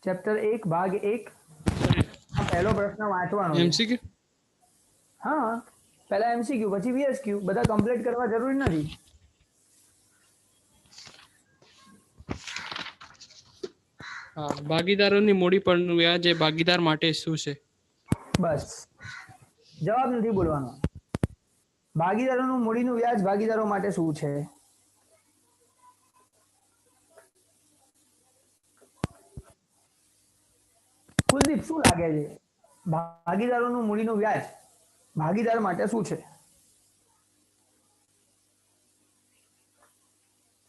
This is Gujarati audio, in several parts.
ચેપ્ટર 1 ભાગ 1 પહેલો પ્રશ્ન વાંચવાનો છે. એમસીક્યુ હા, પહેલા એમસીક્યુ પછી વીએસક્યુ, બધા કમ્પ્લીટ કરવા જરૂરી નથી. હા, ભાગીદારોની મૂડી પરનું વ્યાજ એ ભાગીદાર માટે શું છે? બસ, જવાબ નથી બોલવાનો. ભાગીદારોનું મૂડીનું વ્યાજ ભાગીદારો માટે શું છે? કુલદીપ, શું લાગે છે? ભાગીદારોનું મૂડીનું વ્યાજ ભાગીદાર માટે શું છે?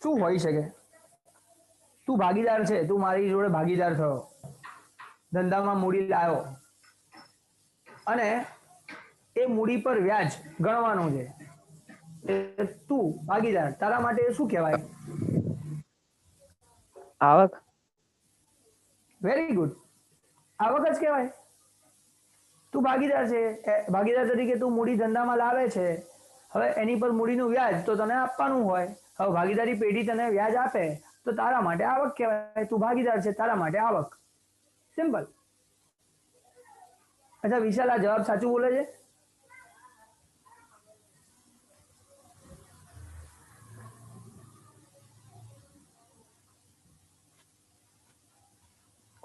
શું હોઈ શકે? તું ભાગીદાર છે, તું મારી જોડે ભાગીદાર થયો, ધંધામાં મૂડી લાવ્યો અને એ મૂડી પર વ્યાજ ગણવાનું છે. તું ભાગીદાર, તારા માટે શું કહેવાય? આવક. વેરી ગુડ, આવક જ કહેવાય. તું ભાગીદાર છે, ભાગીદાર તરીકે તું મૂડી ધંધામાં લાવે છે. હવે એની પર મૂડીનું વ્યાજ તો તને આપવાનું હોય. હવે ભાગીદારી પેઢી તને વ્યાજ આપે તો તારા માટે આવક કહેવાય. તું ભાગીદાર છે, તારા માટે આવક. સિમ્પલ. અચ્છા વિશાલ, આ જવાબ સાચું બોલે છે?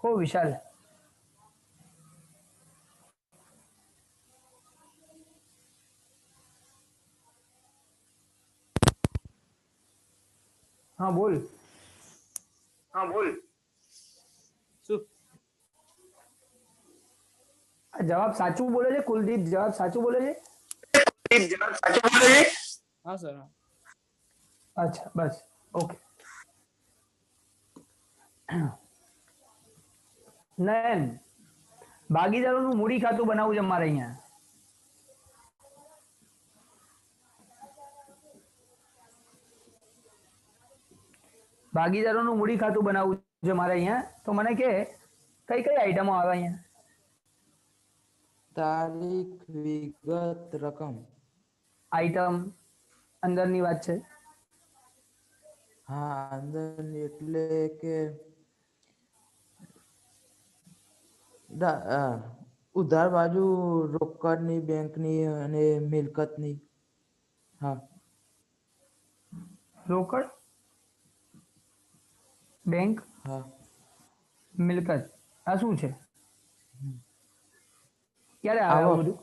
ઓ વિશાલ, હા બોલ. હા બોલ. શું આ જવાબ સાચું બોલે છે? કુલદીપ જવાબ સાચું બોલે છે? જવાબ સાચો બોલે છે? હા સર. અચ્છા, બસ ઓકે. નયન, ભાગીદારોનું મૂડી ખાતું બનાવવું છે મારે અહીંયા. ભાગીદારોનું મૂડી ખાતું બનાવવું છે મારે અહીંયા, તો મને કે કઈ કઈ આઈટમો આવે અહીંયા? તારીખ, વિગત, રકમ. આઈટમ અંદરની વાત છે. હા, અંદર એટલે કે ઉધાર બાજુ રોકડની, બેંકની અને મિલકતની. હા, રોકડ, બેંક, હા. મિલકત, આ શું છે? ક્યારે આવે આવું આવક. બધું?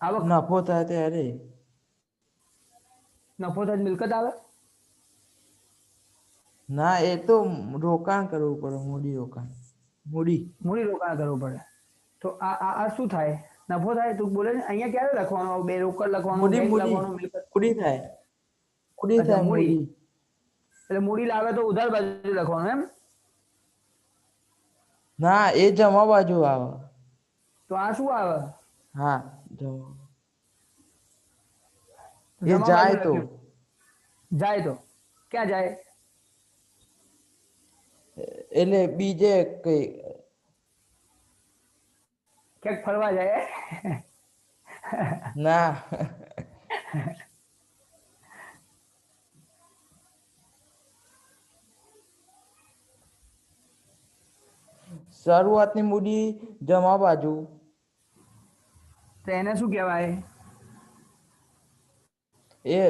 આવક, નફો થાય ત્યારે. નફો થાય મિલકત આવે? ના, એ તો રોકાણ કરવું પડે, મૂડી રોકાણ. મૂડી. મૂડી રોકાણ કરવું પડે. તો આ શું થાય? નફો થાય? તું બોલે ને અહીંયા ક્યારે લખવાનું? બે રોકડ લખવાનું, મૂડી બેંક મૂડી લખવાનું, મિલકત. મૂડી થાય. મૂડી અચ્છા, થાય, મૂડી. મૂડી. એટલે મૂડી લાવે તો ઉધાર બાજુ લખવાનું એમ? ના, એ જમા બાજુ આવે. તો આ શું આવે? હા, જમા. એ જમા બાજુ જાય તો. લખ્યું. જાય તો ક્યાં જાય? એટલે બીજે કઈ. ક્યાંક ફરવા જાય? ના. શરૂઆતની મૂડી જમા બાજુ. તો એને શું કહેવાય? એ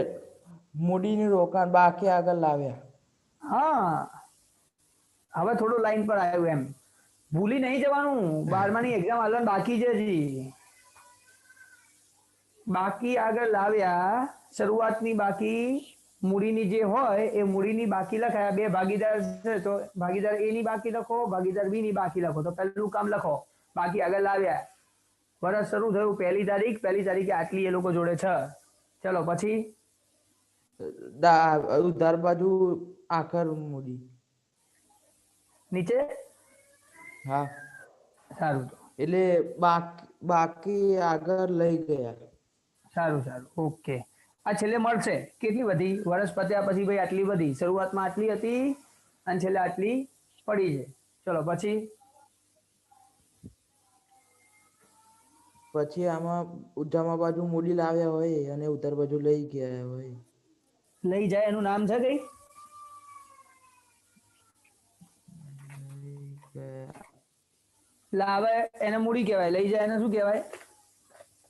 મૂડીનું રોકાણ બાકી આગળ લાવ્યા. હા, હવે થોડું લાઈન પર આવ્યું એમ. ભૂલી નહીં જવાનું, 12માની એક્ઝામ હાલવાની બાકી છે હજી. બાકી આગળ લાવ્યા, શરૂઆતની બાકી મૂડીની જે હોય એ મૂડીની બાકી લખાયા. બે ભાગીદાર છે તો ભાગીદાર એ ની બાકી લખો, ભાગીદાર બી ની બાકી લખો. તો પહેલું કામ લખો, બાકી આગળ લાવ્યા. વર્ષ શરૂ થયું, પહેલી તારીખે આટલી એ લોકો જોડે છે. ચલો પછી ઉધાર બાજુ આખર મૂડી. નીચે. હા, સારું, તો એટલે બાકી આગળ લઈ ગયા. સારું, ઓકે. આ છેલ્લે મળશે કેટલી વધી? વર્ષ પત્યા પછી ભાઈ આટલી વધી. શરૂઆતમાં આટલી હતી અને છેલ્લે આટલી પડી છે. ચલો પછી પછી આમાં જમા બાજુ મૂડી લાવ્યા હોય અને ઉધાર બાજુ લઈ ગયા હોય. લઈ જાય એનું નામ છે કઈ? કે લાવે એને મૂડી કહેવાય, લઈ જાય એને શું કહેવાય?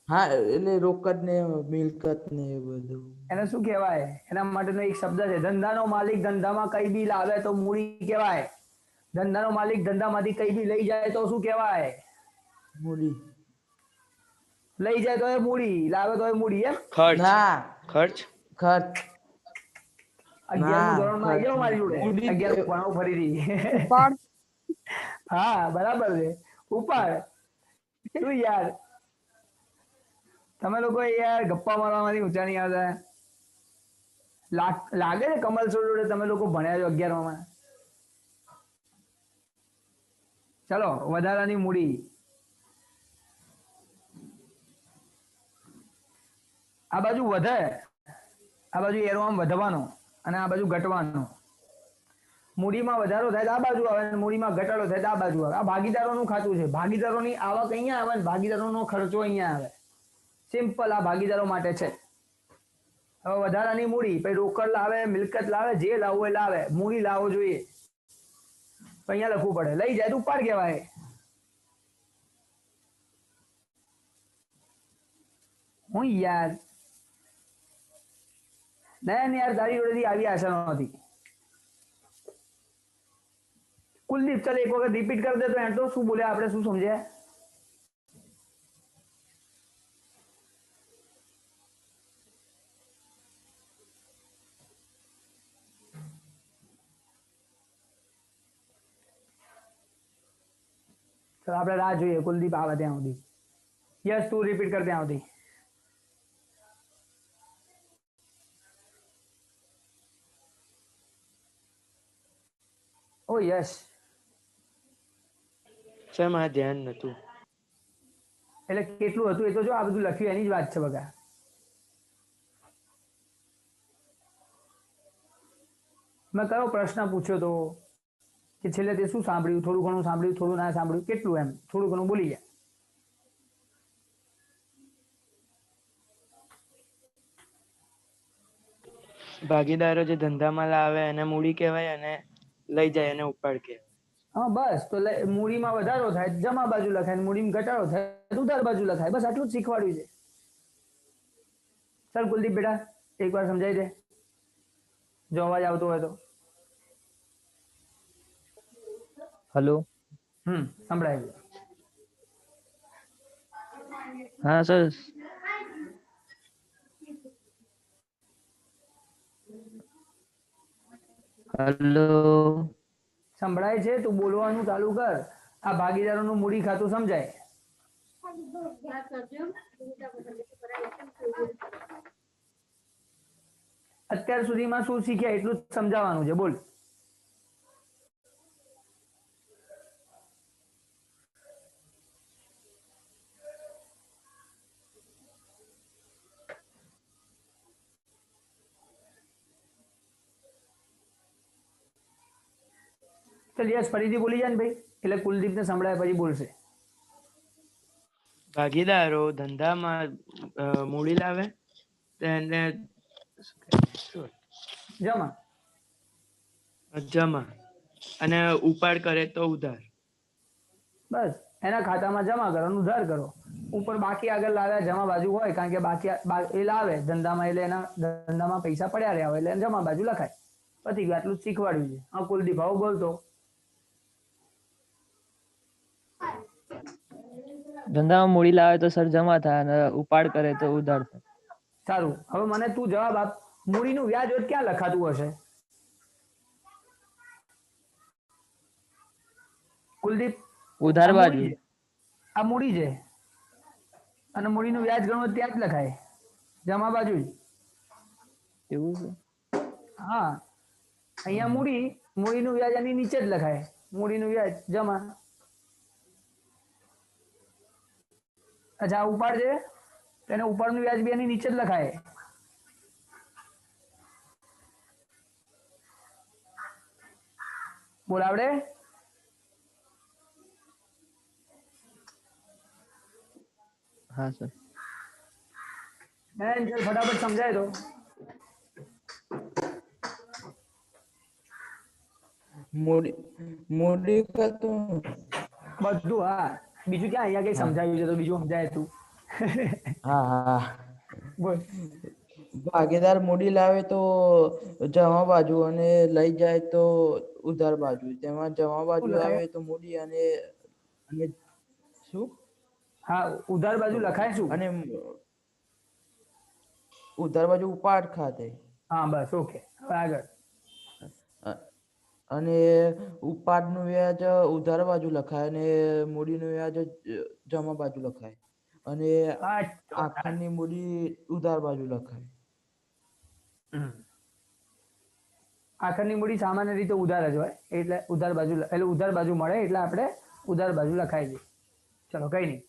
હા એટલે રોકડ ને મિલકત ને એ બધું. એને શું કહેવાય? એના માટેનો એક શબ્દ છે, ધંધાનો માલિક ધંધામાં કઈ બી લાવે તો મૂડી કહેવાય. ધંધાનો માલિક ધંધામાંથી કઈ બી લઈ જાય તો શું કહેવાય? મૂડી. લઈ જાય તો એ મૂડી, લાવે તો એ મૂડી. એમ ખર્ચ ના ખર્ચ ખર્ચ 11મું ના ધોરણમાં આવી જાઓ મારી જોડે. મૂડી 11મું ભણાવું ફરીથી. ઉપાડ હા બરાબર છે, ઉપાડ. શું યાર તમે લોકો યાર ગપ્પા મારવામાંથી ઊંચા નહીં આવતા. લાગે છે કમલ સર જોડે તમે લોકો ભણ્યા છો 11માં. ચલો વધારાની મૂડી. આ બાજુ વધે, આ બાજુ એરો આમ વધવાનો અને આ બાજુ ઘટવાનો. મૂડીમાં વધારો થાય તો આ બાજુ આવે, મૂડીમાં ઘટાડો થાય તો આ બાજુ આવે. આ ભાગીદારોનું ખાતું છે. ભાગીદારોની આવક અહીંયા આવે, ભાગીદારોનો ખર્ચો અહીંયા આવે. સિમ્પલ આ ભાગીદારો માટે છે. હવે વધારાની મૂડી, પછી રોકડ લાવે, મિલકત લાવે, જે લાવવું એ લાવે, મૂડી લાવવો જોઈએ. અહીંયા લખવું પડે. લઈ જાય તો ઉપાડ કહેવાય. હું યાર નયન યાર તારી જોડેથી આવી આશા નહોતી. કુલદીપ ચાલ એક વખત રિપીટ કરી દે તો એમ તો શું બોલ્યા આપણે, શું સમજ્યા? ચાલ આપણે રાહ જોઈએ કુલદીપ આવે ત્યાં સુધી. યસ તું રિપીટ કર ત્યાં સુધી. ઓ યસ. સર મારે ધ્યાન નતું. એટલે કેટલું હતું એ તો જો, આ બધું લખ્યું એની જ વાત છે બગા. મેં કયો પ્રશ્ન પૂછ્યો તો કે છેલ્લે તે શું સાંભળ્યું, થોડું ઘણું સાંભળ્યું, થોડું ના સાંભળ્યું, કેટલું એમ થોડું ઘણું બોલી ગયા. ભાગીદારો જે ધંધામાં લાવે એને મૂડી કહેવાય અને લઈ જાય એને ઉપાડ કહેવાય. હા બસ તો મૂડીમાં વધારો થાય જમા બાજુ લખાય, મૂડીમાં ઘટાડો થાય ઉધાર બાજુ લખાય. બસ આટલું જ શીખવાડ્યું છે. ચાલ કુલદીપ બેટા એકવાર સમજાવી દે જો અવાજ આવતો હોય તો. હેલો. સંભળાય છે. હા સર. હેલો. સંભળાય છે, તું બોલવાનું ચાલુ કર. આ ભાગીદારોનું મૂડી ખાતું સમજાય. અત્યાર સુધીમાં શું શીખ્યા એટલું જ સમજાવવાનું છે. બોલ. ચાલ યસ ફરીથી બોલી જાય ને ભાઈ, એટલે કુલદીપને સંભળાય પછી બોલશે. ભાગીદારો ધંધામાં મૂડી લાવે તો એને જમા. જમા અને ઉપાડ કરે તો ઉધાર. બસ એના ખાતામાં જમા કરો અને ઉધાર કરો. ઉપર બાકી આગળ લાવ્યા જમા બાજુ હોય, કારણ કે બાકી એ લાવે ધંધામાં એટલે એના ધંધામાં પૈસા પડ્યા રહ્યા હોય એટલે જમા બાજુ લખાય. પતી ગયું, આટલું જ શીખવાડ્યું છે. હા કુલદીપ આવું બોલતો. ધંધામાં મૂડી લાવે તો સર જમા થાય અને ઉપાડ કરે તો ઉધાર થાય. સારું, હવે મને તું જવાબ આપ. મૂડીનું વ્યાજ હોય ક્યાં લખાતું હશે કુલદીપ? ઉધાર બાજુ. આ મૂડી છે અને મૂડીનું વ્યાજ ગણો ત્યાં જ લખાય, જમા બાજુ જ. એવું છે. હા અહીંયા મૂડીનું વ્યાજ એની નીચે જ લખાય. મૂડીનું વ્યાજ જમા. અચ્છા આ ઉપાડ છે તેને ઉપાડનું વ્યાજ બી એની નીચે જ લખાય. બોલ આવડે? હા સર. ફટાફટ સમજાય તો. મૂડી મૂડી ખાતું બધું હા, બીજું ક્યાં અહીંયા કઈ સમજાવ્યું છે તો બીજું સમજાય તું. હા હા બોલ. ભાગીદાર મૂડી લાવે તો જમા બાજુ અને લઈ જાય તો ઉધાર બાજુ. તેમાં જમા શું બાજુ લખાય? આવે તો મૂડી અને અને શું હા, ઉધાર બાજુ લખાય શું? અને ઉધાર બાજુ ઉપાડ ખાતે. હા બસ ઓકે, હવે આગળ. અ- અને ઉપાડનું વ્યાજ ઉધાર બાજુ લખાય અને મૂડીનું વ્યાજ જમા બાજુ લખાય અને હા આખરની મૂડી ઉધાર બાજુ લખાય. આખરની મૂડી સામાન્ય રીતે ઉધાર જ હોય, એટલે ઉધાર બાજુ એટલે ઉધાર બાજુ મળે એટલે આપણે ઉધાર બાજુ લખાઈ દઈએ. ચલો કઈ નહીં,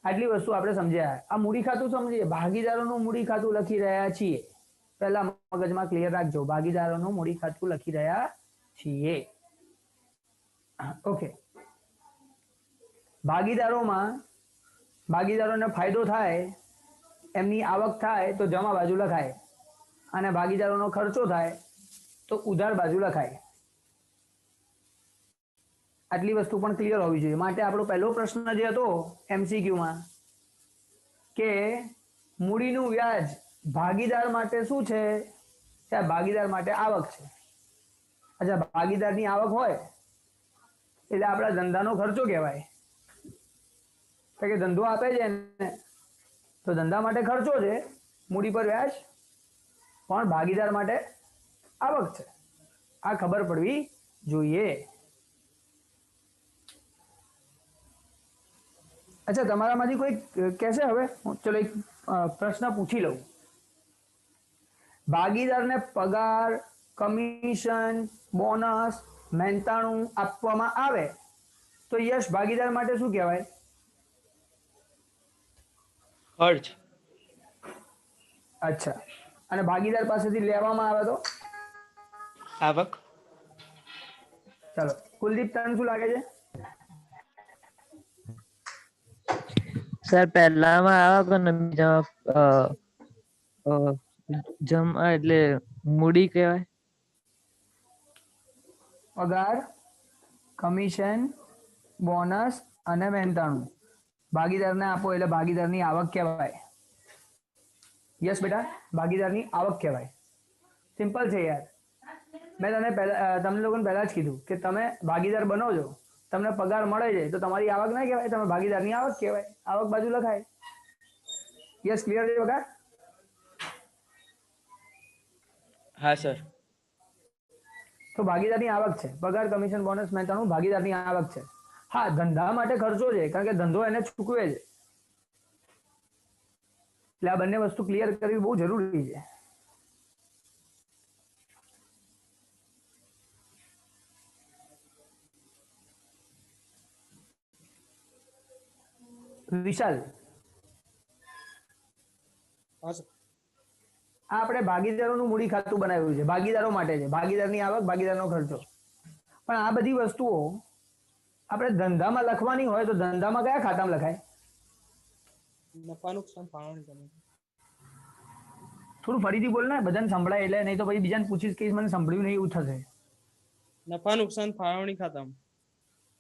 આટલી વસ્તુ આપણે સમજ્યા. આ મૂડી ખાતું સમજીએ, ભાગીદારોનું મૂડી ખાતું લખી રહ્યા છીએ. પહેલા મગજમાં ક્લિયર રાખજો, ભાગીદારોનું મૂડી ખાતું લખી રહ્યા છીએ. ઓકે. ભાગીદારોને ફાયદો થાય, એમની આવક થાય તો જમા બાજુ લખાય, અને ભાગીદારોનો ખર્ચો થાય તો ઉધાર બાજુ લખાય. આટલી વસ્તુ પણ ક્લિયર હોવી જોઈએ. માટે આપણો પહેલો પ્રશ્ન જે હતો એમસીક્યુમાં કે મૂડીનું વ્યાજ ભાગીદાર માટે શું છે? ત્યાં ભાગીદાર માટે આવક છે. અચ્છા, ભાગીદારની આવક હોય એટલે આપણા ધંધાનો ખર્ચો કહેવાય. તો કે ધંધો આપે છે ને તો ધંધા માટે ખર્ચો છે, મૂડી પર વ્યાજ, પણ ભાગીદાર માટે આવક છે. આ ખબર પડવી જોઈએ. અચ્છા, તમારામાંથી કોઈ કહેશે? હવે ચલો એક પ્રશ્ન પૂછી લઉં. ભાગીદારને પગાર, કમિશન, બોનસ, મહેનતાણું આપવામાં આવે તો યશ ભાગીદાર માટે શું કહેવાય? ખર્ચ. અચ્છા, અને ભાગીદાર પાસેથી લેવામાં આવે તો? આવક. ચાલો કુલદીપ, તને શું લાગે છે? સર પહેલામાં આવક અને બીજામાં જમા એટલે મૂડી કહેવાય. પગાર, કમિશન, બોનસ અને મહેનતાણું ભાગીદારને આપો એટલે ભાગીદારની આવક કહેવાય. યસ બેટા, ભાગીદારની આવક કહેવાય. સિમ્પલ છે યાર. મેં તમને લોકોને પહેલા જ કીધું કે તમે ભાગીદાર બનો છો, તમને પગાર મળે છે તો તમારી આવક ના કહેવાય, તમે ભાગીદારની આવક કહેવાય. આવક બાજુ લખાય. યસ, ક્લિયર છે વગર? હા સર. તો ભાગીદારની આવક છે, પગાર, કમિશન, બોનસ, મહેનતાણું ભાગીદારની આવક છે. હા, ધંધા માટે ખર્ચો છે, કારણ કે ધંધો એને ચૂકવે છે. એટલે આ બંને વસ્તુ ક્લિયર કરવી બહુ જરૂરી છે. વિશાલ, આ આપણે ભાગીદારોનું મૂડી ખાતું બનાવ્યું છે, ભાગીદારો માટે છે. ભાગીદારની આવક, ભાગીદારનો ખર્ચો. પણ આ બધી વસ્તુઓ આપણે ધંધામાં લખવાની હોય તો ધંધામાં કયા ખાતામાં લખાય? નફા નુકસાન ફાળવણી. થોડું ફરીથી બોલ ને, બધાને સંભળાય એટલે, નહીં તો પછી બીજાને પૂછીશ કે મને સંભળ્યું નહીં એવું થશે. નફા નુકસાન ફાળવણી ખાતામાં.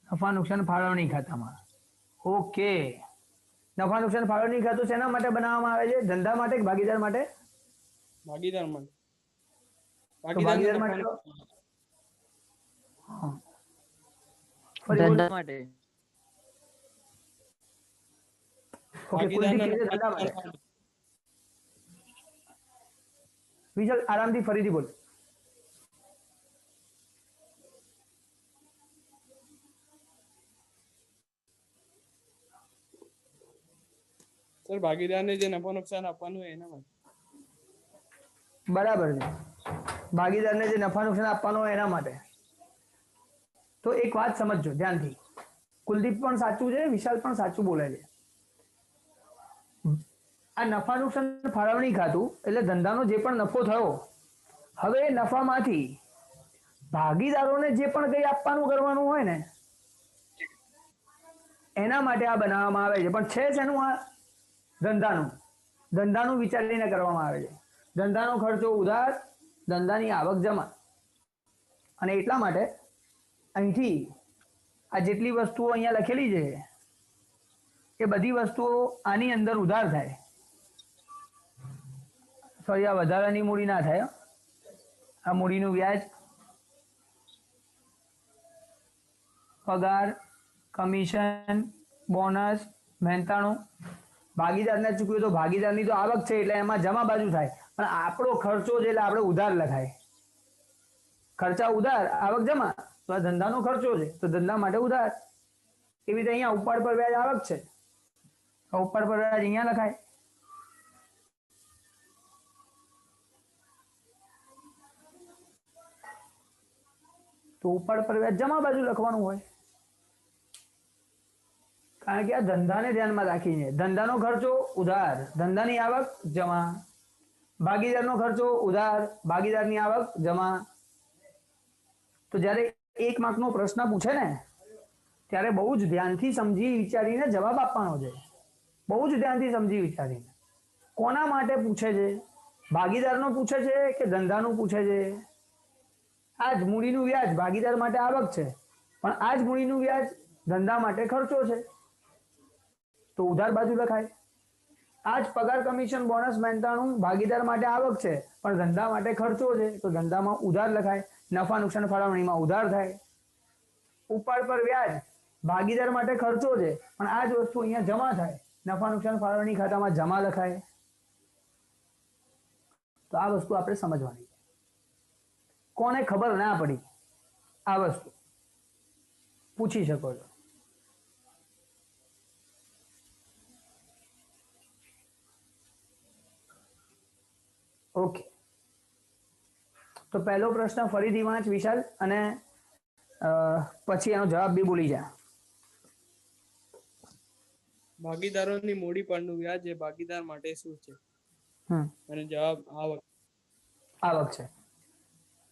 નફા નુકસાન ફાળવણી ખાતામાં. ઓકે. નફા નુકસાન ફાળવણી ખાતું શેના માટે બનાવવામાં આવે છે? ધંધા માટે કે ભાગીદાર માટે? ભાગીદાર માટે. તો ભાગીદાર માટે તો? હા. ફરી બોલ. ધંધા માટે. ઓકે, કુલદીપ કહે છે ધંધા માટે. વિશાલ, આરામથી ફરીથી બોલ. સર, ભાગીદારને જે નફા નુકસાન આપવાનું હોય એના માટે. બરાબર છે. ભાગીદારને જે નફા નુકસાન આપવાનો હોય એના માટે. તો એક વાત સમજજો ધ્યાનથી. કુલદીપ પણ સાચું છે, વિશાલ પણ સાચું બોલે છે. આ નફા નુકસાન ફાળવણી ખાતું એટલે ધંધાનો જે પણ નફો થયો, હવે એ નફામાંથી ભાગીદારોને જે પણ કંઈ આપવાનું કરવાનું હોય ને એના માટે આ બનાવવામાં આવે છે. પણ છે શેનું આ? ધંધાનું વિચારીને કરવામાં આવે છે. ધંધાનો ખર્ચો ઉધાર, ધંધાની આવક જમા. અને એટલા માટે અહીંથી આ જેટલી વસ્તુઓ અહીંયા લખેલી છે એ બધી વસ્તુઓ આની અંદર ઉધાર થાય. સોરી, આ વધારાની મૂડી ના થાય હો. આ મૂડીનું વ્યાજ, પગાર, કમિશન, બોનસ, મહેનતાણું, ભાગીદારને ચૂકવ્યું તો ભાગીદારની તો આવક છે એટલે એમાં જમા બાજુ થાય, પણ આપણો ખર્ચો છે એટલે આપણે ઉધાર લખાય. ખર્ચા ઉધાર, આવક જમા, તો આ ધંધાનો ખર્ચો છે તો ધંધા માટે ઉધાર. એવી રીતે અહીંયા ઉપાડ પર વ્યાજ આવક છે, ઉપાડ પર વ્યાજ અહીંયા લખાય. તો ઉપાડ પર વ્યાજ જમા બાજુ લખવાનું હોય, કારણ કે આ ધંધાને ધ્યાનમાં રાખીને ધંધાનો ખર્ચો ઉધાર, ધંધાની આવક જમા, ભાગીદારનો ખર્ચો ઉધાર, ભાગીદારની આવક જમા. તો જ્યારે 1 માર્કનો પ્રશ્ન પૂછે ને ત્યારે બહુ જ ધ્યાનથી સમજી વિચારીને જવાબ આપવાનો છે. બહુ જ ધ્યાનથી સમજી વિચારીને. કોના માટે પૂછે છે? ભાગીદારનો પૂછે છે કે ધંધાનું પૂછે છે? આ જ મૂડીનું વ્યાજ ભાગીદાર માટે આવક છે, પણ આ જ મૂડીનું વ્યાજ ધંધા માટે ખર્ચો છે તો ઉધાર બાજુ લખાય. આ જ પગાર, કમિશન, બોનસ, મહેનતાણું ભાગીદાર માટે આવક છે પણ ધંધા માટે ખર્ચો છે તો ધંધામાં ઉધાર લખાય. નફા નુકસાન ફાળવણીમાં ઉધાર થાય. ઉપાડ પર વ્યાજ ભાગીદાર માટે ખર્ચો છે પણ આ જ વસ્તુ અહીંયા જમા થાય, નફા નુકસાન ફાળવણી ખાતામાં જમા લખાય. તો આ વસ્તુ આપણે સમજવાની. કોને ખબર ના પડી આ વસ્તુ પૂછી શકો છો. ઓકે, તો પહેલો પ્રશ્ન ફરીથી વાંચ વિશાલ, અને પછી એનો જવાબ બી બોલી જા. ભાગીદારોની મૂડી પરનું વ્યાજ એ ભાગીદાર માટે શું છે? અને જવાબ આવક. આવક છે.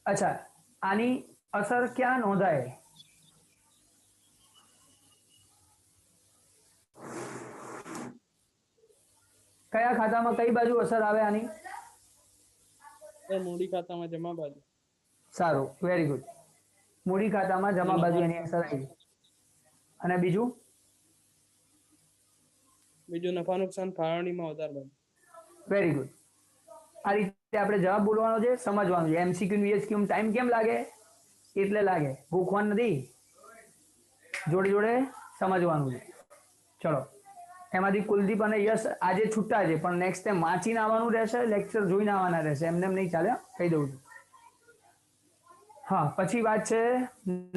અચ્છા, આની અસર ક્યાં નોંધાય? કયા ખાતામાં કઈ બાજુ અસર આવે આની? મૂડી ખાતામાં જમા બાજુ. સારું, વેરી ગુડ. મૂડી ખાતામાં જમા બાજુ એની અસર આવી. અને બીજું નફા નુકસાન ફાળવણીમાં ઉધાર બાજુ. Very good. આ રીતે આપણે જવાબ બોલવાનો છે, સમજવાનું છે. એમસીક્યુ વીએચક્યુ ટાઈમ કેમ લાગે? એટલે લાગે, ભૂખવાનું નથી, જોડે જોડે સમજવાનું છે. ચલો, એમાંથી કુલદીપ અને યશ આજે છૂટા છે, પણ નેક્સ્ટ ટાઈમ વાંચીને આવવાનું રહેશે, લેક્ચર જોઈને આવવાના રહેશે, એમને એમ નહીં ચાલે, કહી દઉં છું. હા, પછી વાત છે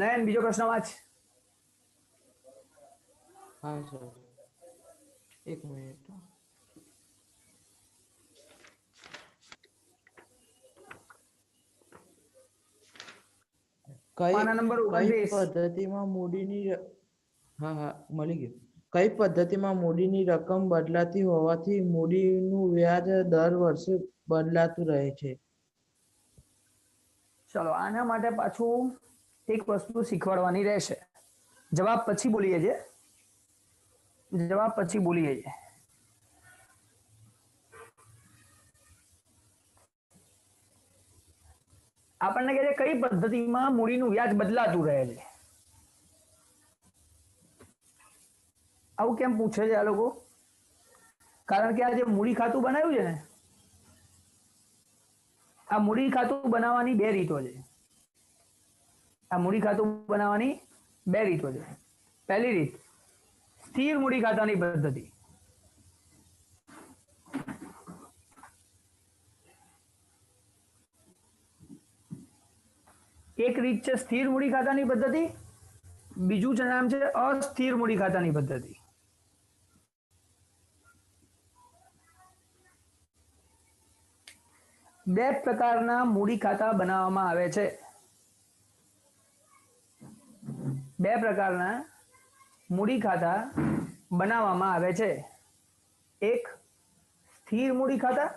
નયન, બીજો પ્રશ્ન વાંચ. હા સર, 1 મિનિટ. પાના નંબર 29. પદ્ધતિમાં મૂડીની મળી ગયું. કઈ પદ્ધતિમાં મૂડીની રકમ બદલાતી હોવાથી મૂડીનું વ્યાજ દર વર્ષે બદલાતું રહે છે? ચલો, આના માટે પાછું એક વસ્તુ શીખવાડવાની રહેશે. જવાબ પછી બોલીએ છે, જવાબ પછી બોલીએ છે. આપણને કહે છે કઈ પદ્ધતિમાં મૂડીનું વ્યાજ બદલાતું રહે છે. આવું કેમ પૂછે છે આ લોકો? કારણ કે આ જે મૂડી ખાતું બનાવ્યું છે ને, આ મૂડી ખાતું બનાવવાની 2 રીતો છે. આ મૂડી ખાતું બનાવવાની 2 રીતો છે. પહેલી રીત સ્થિર મૂડી ખાતાની પદ્ધતિ. એક રીત છે સ્થિર મૂડી ખાતાની પદ્ધતિ, બીજું છે નામ છે અસ્થિર મૂડી ખાતાની પદ્ધતિ. બે પ્રકારના મૂડી ખાતા બનાવવામાં આવે છે. બે પ્રકારના મૂડી ખાતા બનાવવામાં આવે છે. એક સ્થિર મૂડી ખાતા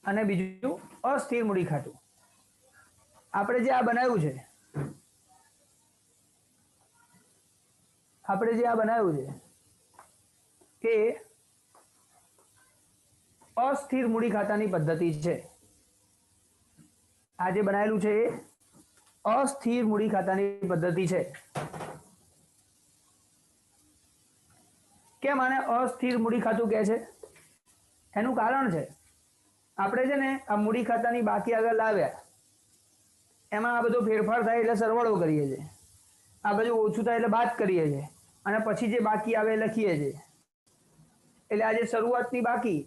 અને બીજું અસ્થિર મૂડી ખાતું. આપણે જે આ બનાવ્યું છે, એ અસ્થિર મૂડી ખાતાની પદ્ધતિ છે. આ જે બનાવેલું છે એ અસ્થિર મૂડી ખાતાની પદ્ધતિ છે. કેમ આને અસ્થિર મૂડી ખાતું કહે છે? એનું કારણ છે, આપણે છે ને આ મૂડી ખાતાની બાકી આગળ લાવ્યા, એમાં આ બધો ફેરફાર થાય એટલે સરવાળો કરીએ છીએ, આ બધું ઓછું થાય એટલે બાદ કરીએ છીએ, અને પછી જે બાકી આવે એ લખીએ છીએ. એટલે આ જે શરૂઆતની બાકી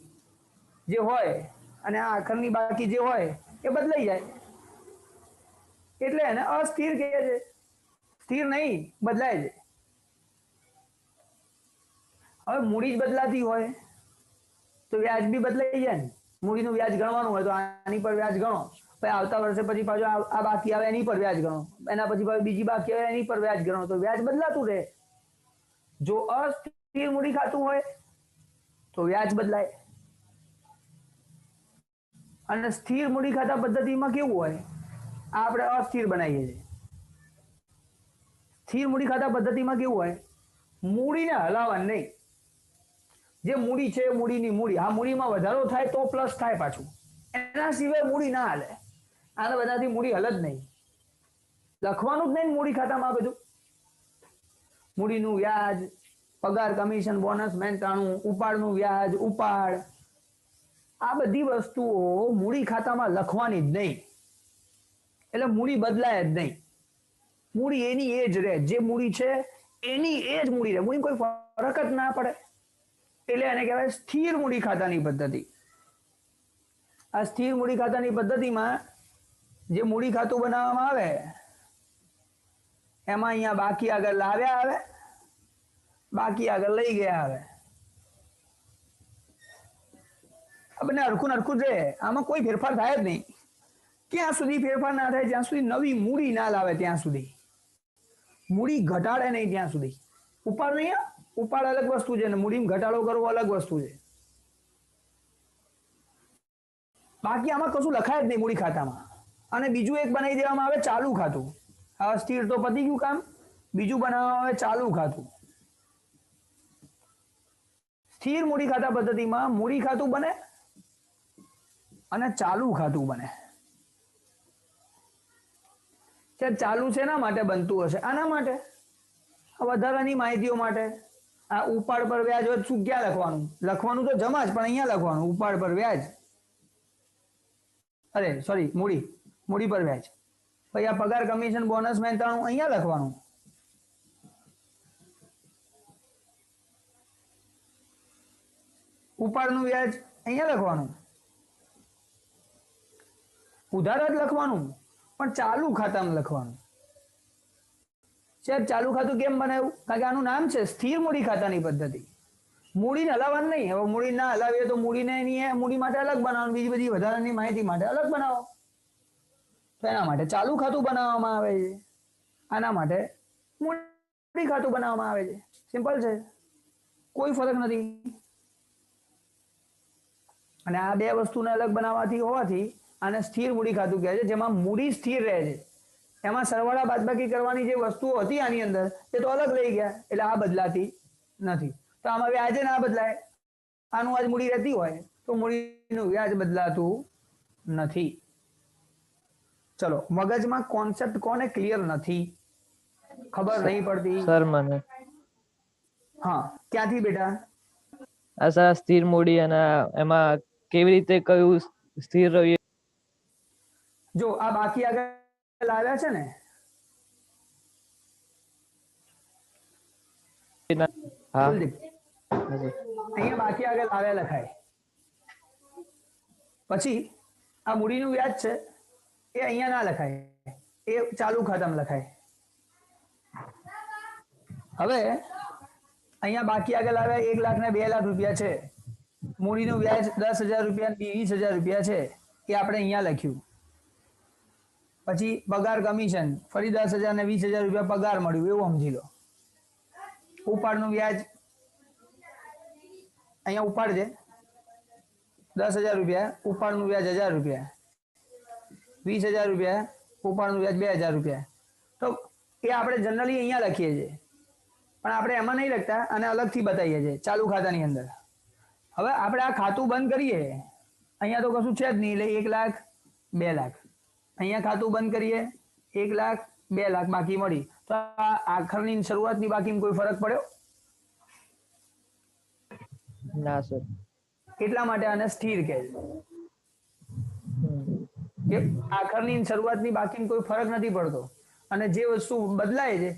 જે હોય અને આ આખરની બાકી જે હોય એ બદલાઈ જાય, એટલે એને અસ્થિર કહે છે. સ્થિર નહીં, બદલાય છે. હવે મૂડી જ બદલાતી હોય તો વ્યાજ બી બદલાઈ જાય ને. મૂડીનું વ્યાજ ગણવાનું હોય તો આની પર વ્યાજ ગણો, પછી આવતા વર્ષે પછી પાછો આ બાકી આવે એની પર વ્યાજ ગણો, એના પછી પાછું બીજી બાકી આવે એની પર વ્યાજ ગણો, તો વ્યાજ બદલાતું રહે. જો અસ્થિર મૂડી ખાતું હોય તો વ્યાજ બદલાય, અને સ્થિર મૂડી ખાતા પદ્ધતિમાં કેવું હોય, આ આપણે અસ્થિર બનાવીએ છીએ. સ્થિર મૂડી ખાતા પદ્ધતિમાં કેવું હોય, મૂડીને હલાવવાનું નહીં. જે મૂડી છે મૂડીની મૂડી, આ મૂડીમાં વધારો થાય તો પ્લસ થાય પાછું, એના સિવાય મૂડી ના હાલે. આને બધાથી મૂડી હલ જ નહીં, લખવાનું જ નહીં મૂડી ખાતામાં. બધું મૂડીનું વ્યાજ, પગાર, કમિશન, બોનસ, મહેનતાણું, ઉપાડનું વ્યાજ, ઉપાડ, આ બધી વસ્તુઓ મૂડી ખાતામાં લખવાની જ નહીં. એટલે મૂડી બદલાય જ નહીં. મૂડી એની એ જ રહે, જે મૂડી છે એની એ જ મૂડી રહે, મૂડી કોઈ ફરક જ ના પડે. એટલે એને કહેવાય સ્થિર મૂડી ખાતાની પદ્ધતિ. આ સ્થિર મૂડી ખાતાની પદ્ધતિમાં જે મૂડી ખાતું બનાવવામાં આવે એમાં અહીંયા બાકી આગળ લાવ્યા આવે, બાકી આગળ લઈ ગયા આવે. આ બંને હરખું હરખું જ રહે, આમાં કોઈ ફેરફાર થાય જ નહીં. ક્યાં સુધી ફેરફાર ના થાય? જ્યાં સુધી નવી મૂડી ના લાવે ત્યાં સુધી, મૂડી ઘટાડે નહીં ત્યાં સુધી. ઉપાડ નહીં, ઉપાડ અલગ વસ્તુ છે ને મૂડીમાં ઘટાડો કરવો અલગ વસ્તુ છે. બાકી આમાં કશું લખાય જ નહીં મૂડી ખાતામાં. અને બીજું એક બનાવી દેવામાં આવે ચાલુ ખાતું. હવે સ્થિર તો પતી ગયું કામ, બીજું બનાવવામાં આવે ચાલુ ખાતું. સ્થિર મૂડી ખાતા પદ્ધતિમાં મૂડી ખાતું બને અને ચાલુ ખાતું બને. ચાલુ શેના માટે બનતું હશે? આના માટે, વધારાની માહિતીઓ માટે. આ ઉપાડ પર વ્યાજ હોય શું ક્યાં લખવાનું? લખવાનું તો જમા જ, પણ અહીંયા લખવાનું ઉપાડ પર વ્યાજ, અરે સોરી મૂડી, મૂડી પર વ્યાજ. પછી આ પગાર, કમિશન, બોનસ, મહેનતાણું અહીંયા લખવાનું. ઉપાડનું વ્યાજ અહીંયા લખવાનું. ઉધાર જ લખવાનું, પણ ચાલુ ખાતામાં લખવાનું. સાહેબ ચાલુ ખાતું કેમ બનાવ્યું? કારણ કે આનું નામ છે સ્થિર મૂડી ખાતાની પદ્ધતિ. મૂડીને હલાવવાનું નહીં. હવે મૂડી ના હલાવીએ તો મૂડીને મૂડી માટે અલગ બનાવવાનું, બીજી બધી વધારાની માહિતી માટે અલગ બનાવો. તો એના માટે ચાલુ ખાતું બનાવવામાં આવે છે, આના માટે મૂડી ખાતું બનાવવામાં આવે છે. સિમ્પલ છે, કોઈ ફરક નથી. અને આ બે વસ્તુને અલગ બનાવવાથી હોવાથી આને સ્થિર મૂડી ખાતું કહે છે, જેમાં મૂડી સ્થિર રહે છે. એમાં સરવાળા બાદબાકી કરવાની જે વસ્તુઓ હતી આની અંદર એ તો અલગ રહી ગયા, એટલે આ બદલાતી નથી. તો આમાં વ્યાજે ના બદલાય. આનું આજ મૂડી રહેતી હોય તો મૂડીનું વ્યાજ બદલાતું નથી. ચલો, મગજમાં કોન્સેપ્ટ કોને ક્લિયર નથી, ખબર નહીં પડતી? સર મને હા, ક્યાંથી બેટા? આ સર સ્થિર મૂડી અને એમાં કેવી રીતે કયું સ્થિર રહ્યું? જો આ બાકી આગળ લાવ્યા છે ને, હા અહીંયા બાકી આગળ લાવ્યા લખાય. પછી આ મૂડીનું વ્યાજ છે એ અહીંયા ના લખાય, એ ચાલુ ખાતામાં લખાય. હવે અહીંયા બાકી આગળ લાવ્યા 1 લાખ ને 2 લાખ રૂપિયા છે, મૂડીનું વ્યાજ 10,000 રૂપિયા 20,000 રૂપિયા છે, એ આપણે અહીંયા લખ્યું. પછી પગાર, કમિશન, ફરી 10,000 ને 20,000 રૂપિયા પગાર મળ્યું, એવું સમજી લો. ઉપાડનું વ્યાજ અહીંયા ઉપાડ છે 10,000 રૂપિયા, ઉપાડનું વ્યાજ 1,000 રૂપિયા, 20,000 રૂપિયા, ઉપાડનું વ્યાજ 2,000 રૂપિયા. તો એ આપણે જનરલી અહીંયા લખીએ છીએ, પણ આપણે એમાં નહીં લખતા, અને અલગથી બતાવીએ છીએ ચાલુ ખાતાની અંદર. હવે આપણે આ ખાતું બંધ કરીએ, અહીંયા તો કશું છે જ નહીં, એટલે 1 લાખ 2 લાખ. અહીંયા ખાતું બંધ કરીએ 1 લાખ 2 લાખ બાકી મળી, તો આ આખરની ને શરૂઆતની બાકીમાં કોઈ ફરક પડ્યો? ના સર. એટલા માટે આને સ્થિર કહે છે કે આખરની ને શરૂઆતની બાકીમાં કોઈ ફરક નથી પડતો, અને જે વસ્તુ બદલાય છે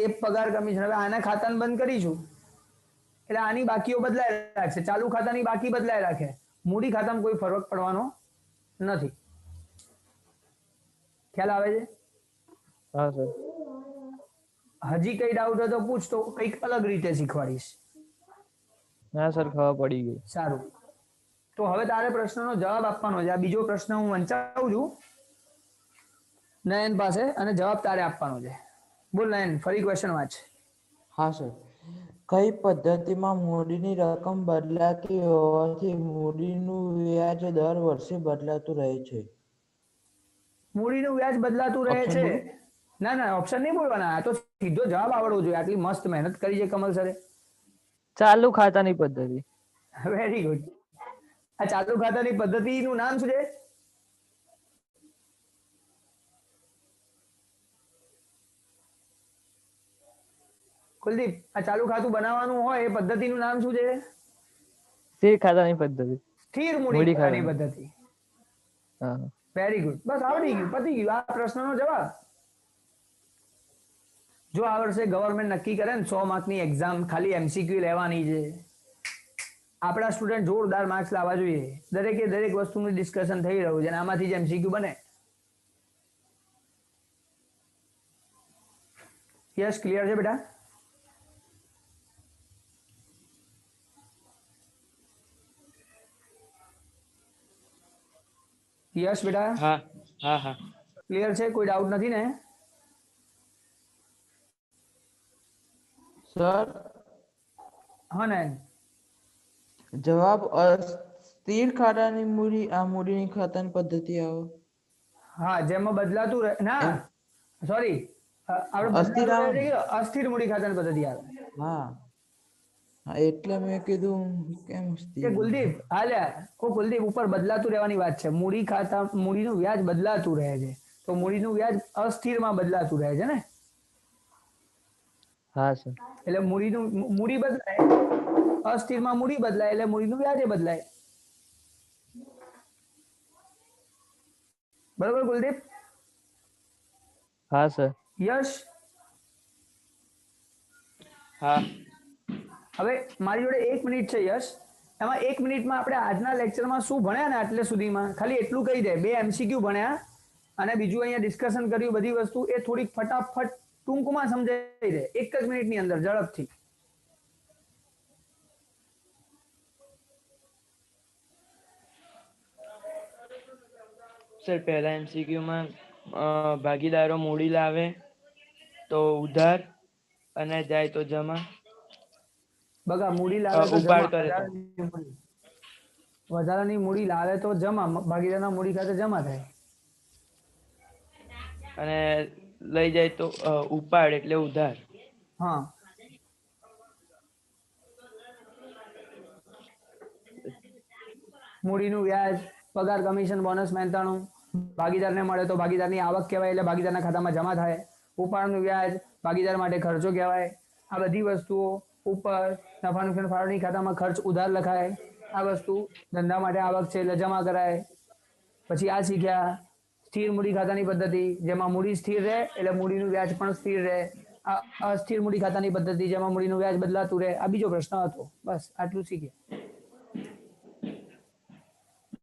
એ પગાર કમિશન. હવે આના ખાતાને બંધ કરીશું એટલે આની બાકીઓ બદલાય રાખશે, ચાલુ ખાતાની બાકી બદલાય રાખે, મૂડી ખાતામાં કોઈ ફરક પડવાનો નથી. ખ્યાલ આવે છે? હા સર. હજી કઈ ડાઉટ હોય તો પૂછ, તો કંઈક અલગ રીતે શીખવાડીશ. ના સર, ખબર પડી ગઈ. સારું, તો હવે તારે પ્રશ્નનો જવાબ આપવાનો છે. આ બીજો પ્રશ્ન હું વંચાવું છું નયન પાસે, અને જવાબ તારે આપવાનો છે. બોલ નયન, ફરી ક્વેશ્ચન વાંચ. હા સર. કઈ પદ્ધતિમાં મૂડીની રકમ બદલાતી હોવાથી મૂડીનું વ્યાજ દર વર્ષે બદલાતું રહે છે? મૂડીનું વ્યાજ બદલાતું રહે Option છે? બોલો. ના, ઓપ્શન નહીં બોલવાના, આ તો સીધો જવાબ આવડવો જોઈએ. આટલી મસ્ત મહેનત કરી છે કમલ સરે. ચાલુ ખાતાની પદ્ધતિ. Very good. આ ચાલુ ખાતાની પદ્ધતિનું નામ શું છે? કુલદીપ, આ ચાલુ ખાતું બનાવવાનું હોય એ પદ્ધતિનું નામ શું છે? સ્થિર ખાતાની પદ્ધતિ. સ્થિર મૂડી મૂડી ખાતાની. ખાતાની પદ્ધતિ. હા. Very good. બસ આવડી ગયું, પતી ગયું આ પ્રશ્નનો જવાબ. જો આ વર્ષે ગવર્મેન્ટ નક્કી કરે ને 100 માર્કની એક્ઝામ ખાલી એમસીક્યુ લેવાની છે, આપણા સ્ટુડન્ટ જોરદાર માર્ક્સ લાવવા જોઈએ. દરેકે દરેક વસ્તુનું ડિસ્કશન થઈ રહ્યું છે અને આમાંથી જ એમસીક્યુ બને. યસ, ક્લિયર છે બેટા? યસ બેટા, હા હા હા. ક્લિયર છે? કોઈ ડાઉટ નથી ને? સર, હા ને? જવાબ સ્થિર ખાતાની મૂડી આ મૂડીની ખાતાની પદ્ધતિ આવે. હા, જેમાં બદલાતું રહે. ના, સોરી, આપણે અસ્થિર બદલાતું આવે રહે છે કે અસ્થિર મૂડી ખાતાની પદ્ધતિ આવે? હા હા, એટલે મેં કીધું કેમ કે સ્થિર. કુલદીપ, હાલ્યા ઓ કુલદીપ, ઉપર બદલાતું રહેવાની વાત છે. મૂડીનું વ્યાજ બદલાતું રહે છે, તો મૂડીનું વ્યાજ અસ્થિરમાં બદલાતું રહે છે ને. હા સર. એટલે મૂડી બદલાય, અસ્થિરમાં મૂડી બદલાય એટલે મૂડીનું વ્યાજે બદલાય. બરોબર કુલદીપ? હા સર. યશ, હા. હવે મારી જોડે 1 મિનિટ છે યશ. એમાં 1 મિનિટમાં આપણે આજના લેક્ચરમાં શું ભણ્યા ને આટલે સુધીમાં ખાલી એટલું કહી દે. 2 એમસીક્યુ ભણ્યા અને બીજું અહીંયા ડિસ્કશન કર્યું. બધી વસ્તુ એ થોડીક ફટાફટ ટૂંકમાં સમજાવી દે 1 જ મિનિટની અંદર, ઝડપથી. સર, પહેલા એમસીક્યુમાં ભાગીદારો મૂડી લાવે તો ઉધાર અને જાય તો જમા. બગા, મૂડી લાવે તો ઉપાડ જમા, કરે તો. વધારાની મૂડી લાવે તો જમા, ભાગીદારના મૂડી ખાતે જમા થાય. અને લઈ જાય તો ઉપાડ એટલે ઉધાર. હા, મૂડીનું વ્યાજ, પગાર, કમિશન, બોનસ, મહેનતાણું ભાગીદારને મળે તો ભાગીદારની આવક કહેવાય, એટલે ભાગીદારના ખાતામાં જમા થાય. ઉપાડનું વ્યાજ ભાગીદાર માટે ખર્ચો કહેવાય. આ બધી વસ્તુઓ ઉપર નફા નુકસાન ફાળવણી ખાતામાં ખર્ચ ઉધાર લખાય. આ વસ્તુ ધંધા માટે આવક છે એટલે જમા કરાય. પછી આ શીખ્યા સ્થિર મૂડી ખાતાની પદ્ધતિ, જેમાં મૂડી સ્થિર રહે એટલે મૂડીનું વ્યાજ પણ સ્થિર રહે. આ અસ્થિર મૂડી ખાતાની પદ્ધતિ, જેમાં મૂડીનું વ્યાજ બદલાતું રહે. આ બીજો પ્રશ્ન હતો. બસ આટલું શીખ્યા.